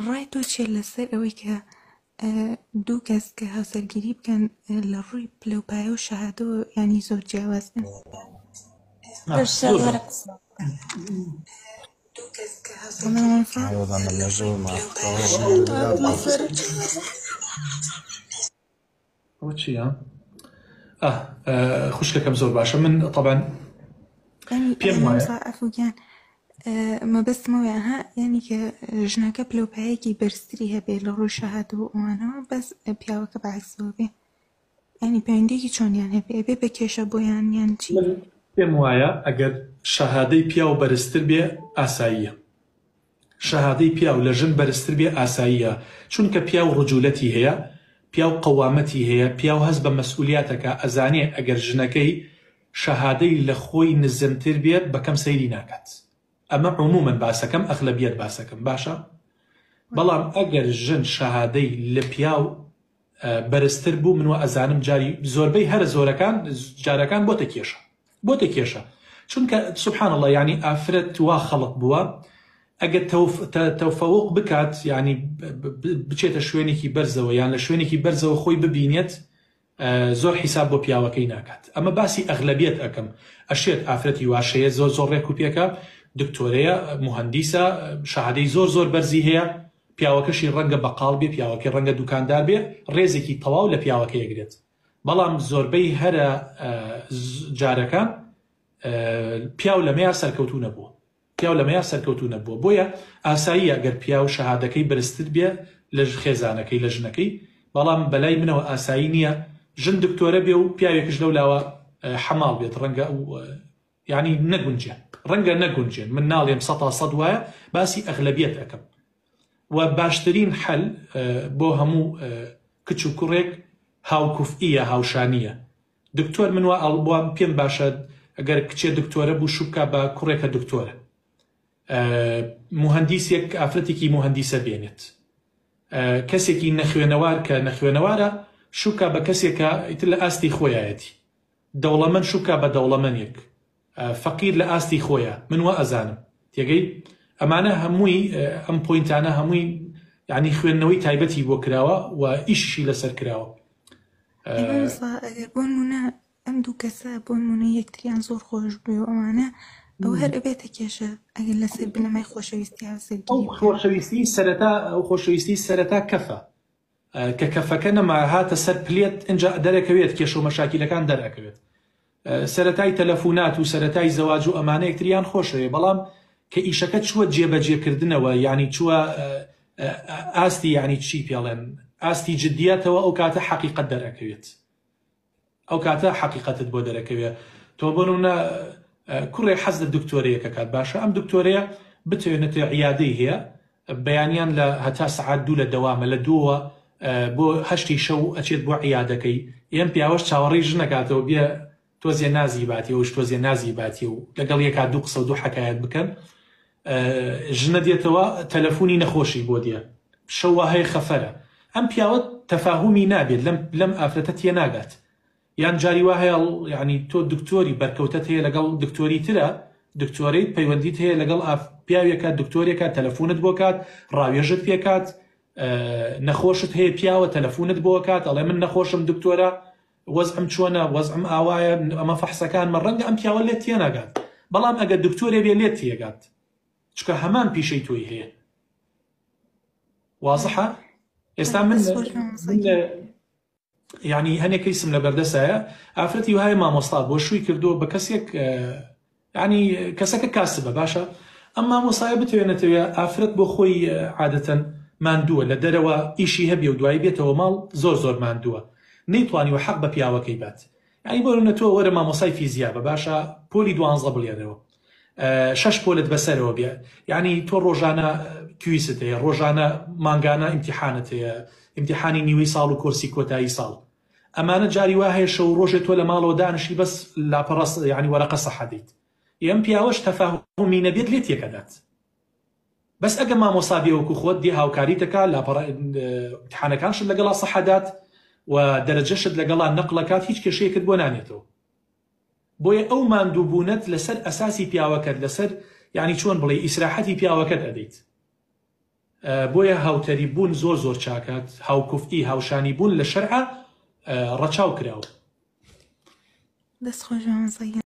ڕای تۆ چێ لەسەر ئەوەی کە دوو کەس کە هاوسەرگیری بکەن لە ڕووی پلەپایە و شەهادەوە ینی زۆر جیاوازن؟ خوشکەکەم زۆر باشە. من طبعا پێم وایە ئەفوگیان مەبەستمەوەیە ها ینی کە ژنەکە پلەپایەکی بەرزتری هەبێ لە ڕووی شەهادەوە ئەوانەوە بەس پیاوەکە بەعکسەوە بێ ینی پەیوەندیەکی چۆنیان هەبێ ئەبێ بە کێشە بۆیان یان چی؟ پێم وایە ئەگەر شەهادەی پیا و بەرزتر بێ ئاساییە، شەهادەی پیا و لە ژن بەرزتر بێ ئاساییە، چونکە پیا و ڕجولەتی هەیە، پیا و قەوامەتی هەیە، پیا و هەست بە مەسئولیاتەکە ئەزانێ ئەگەر ژنەکەی شەهادەی لە خۆی نزمتر بێت بەکەم سەیری ناکات. ئەمە عمومەن باسەکەم ئەغلەبیەت باسەکەم باشە. بەڵام ئەگەر ژن شەهادەی لە پیا و بەرزتر بوو منوە ئەزانم جاری زۆربەی هەر زۆرەکان جارەکان بۆتە کێشە چونکە سبحان الله ینی ئافرەت وا خەڵق بووە ئەگەر تەوفەوق بکات ینی بچێتە شوێنێکی بەرزەوە یان لە شوێنێکی بەرزەوە خۆی ببینێت زۆر حیساب بۆ پیاوەکەی ناکات. ئەمە باسی ئەغلەبیەت ئەەکەم. ئەشێت ئافرەتی واشەیە زۆر ڕێک و پێکە، دکتۆرەیە، موهەندیسە، شەهادەی زۆر بەرزی هەیە، پیاوەکەشی ڕەنگە بەقاڵ بێ، پیاوەکەی ڕەنگە دوکاندار بێ، ڕێزێکی تەواو لە پیاوەکە یەگرێت. بەڵام زۆربەی هەرە جارەکان پیاو لەمەیە سەرکەوتو نەبووە، بۆیە ئاساییە ئەگەر پیا و شەهادەکەی بەرزتر بێ لە خێزانەکەی لە ژنەکەی. بەڵام بەلای منەوە ئاسایی نییە ژن دکتۆرە بێ و پیاوێکش لەولاوە حەماڵ بێت، ڕەنگە ینی ڕەنگە نەگونجێن. من ناڵێم 100% وایە، باسی ئەغلەبیەت ئەەکەم. و باشترین حەل بۆ هەموو کچ و کوڕێک هاوکوفئیە، هاوشانیە. دکتۆر منوە ئەڵبووان پێم باشە ئەگەر کچێ دکتۆرە بوو شوکە بە کوڕێکە دکتۆرە، موهەندیسێک ئافرەتێکی موهەندیسە بێنێت، کەسێکی نەخوێنەوار کە نەخوێنەوارە شوکە بە کەسێکە ئیتر لە ئاستی خۆیایەتی، دەوڵەمەند شوکە بە دەوڵەمەندێک، فەقیر لە ئاستی خۆیە. منوە ئەزانم تێگەی ئەمانە هەمووی ئەم پۆینتانە هەمووی ینی خوێندنەوەی تایبەتی بۆ کراوە و ئیشی لەسەر کراوە. ئەگەر بۆ نمونە ئەم دوو کەسە بۆ نمونە یەکتریان زۆر خۆش بێ و ئەوانە ئەو هەر ئەبێتە کێشە ئەگەر لەسەر بنەمای خۆشەویستی ئەو خۆشەویستی سەرەتا کەفە کە کەفەکە نەما هاتە سەر پلێت اینجا دەرەکەوێت، کێشە و مەشاکیلەکان دەرەکەوێت. سەرەتای تەلەفونات و سەرەتای زەواج و ئەمانە یەکتریان خۆشەوێ، بەڵام کە ئیشەکە چووە جێبەجێکردنەوە ینی چووە ئاستی ینی چی پێڵێن ئاستی جدیاتەوە، ئەو کاتە حەقیقەت دەرەکەوێت، ئەو کاتە حەقیقەتت بۆ دەرەکەوێت. تۆ بۆ نمونە کوڕێ حەز لە دکتۆرەیەکە کات باشە، ئەم دکتۆرەیە بتوێنێت عیادەی هەیە، بەیانیان لە هەتا سەعات 2 لە دەوامە، لە 2 بۆ 8 شەو ئەچێت بۆ عیادەکەی. ئێم پیاوەش چاوەڕێی ژنەکاتەوە بێ تۆزیە نازی باتی و تۆزیە نازی باتی و لەگەڵ یەکات 2 قسە و 2 حەکایەت بکەن، ژنە دێتەوە تەلەفۆنی نەخۆشی بۆ دیە، شەوە هەیە خەفەرە. ئەم پیاوە تەفاهومی نابێت لەم ئافرەتە تێ ناگات. یان جاری وا هەیە ینی تۆ دکتۆری بەرکەوتت هەیە لەگەڵ دکتۆری ترە، دکتۆرەیت پەیوەندیت هەیە لەگەڵ پیاوێکە دکتۆرێکە تەلەفۆنت بۆ کات، ڕاوێژت پێکات، نەخۆشت هەیە پیاوە تەلەفۆنت بۆ کات، ئەڵێ من نەخۆشم دکتۆرە، وەزعم چۆنە، وەزعم ئاوایە، ئەمە فەحسەکانمە، ڕەنگە ئەم پیاوە لێت تێ ناگات. بەڵام ئەگەر دکتۆرێ بێ لێت تێگات، چکە هەمان پیشەی تۆی هەیە. وازحە؟ ئێستا من ینی هەنێکی سم لە بەردەسایە ئافرەتی وایە مامۆستا بۆ شووی کردووە بە کەسێک، ینی کەسەکە کاسبە باشە، ئەم مامۆستایە بتوێنێتەوە ئافرەت بۆ خۆی عادەتەن ماندووە، لە دەرەوە ئیشی هەبێ و دوایی بێتەوە ماڵ زۆر ماندووە، نەیتوانیوە حەق بە پیاوەکەی بات. ینی بۆرونە تۆ وەرە مامۆسای فیزیا بە باشە پۆلی 12 بڵێنەوە، 6 پۆلت بەسەرەوە بێ، ینی تۆ ڕۆژانە کویست هەیە، ڕۆژانە مانگانە ئیمتیحانت هەیە، ئیمتیحانی نیوەی ساڵ و کۆرسی کۆتایی ساڵ. ئەمانە جاری وا هەیە شەو ڕۆژێ تۆ لە ماڵەوە دانشی بەس لاپەڕەس ینی وەرەقە سەحەدەیت. ئەم پیاوەش تەفاهومی نەبێت لێت تێکەدات. بەس ئەگە مامۆستا بێوەکو خۆت دی هاوکاریتەکە لاپەڕ ئیمتیحانەکانشت لەگەڵا سەحەدات و دەرەجەشت لەگەڵا نەقڵەکات، هیچ کێشەیەکت بۆ نانێتەوە. بۆیە ئەو ماندووبوونەت لەسەر ئەساسی پیاوەکەت، لەسەر ینی چۆن بڵێ ئیسراحەتی پیاوەکەت ئەدەیت. بۆیە هاوتەری بوون زۆر زۆر چاکات هاوکوفتی هاوشانی بوون لە شەرعە ڕەچاو کراوە دەست خۆشەویستە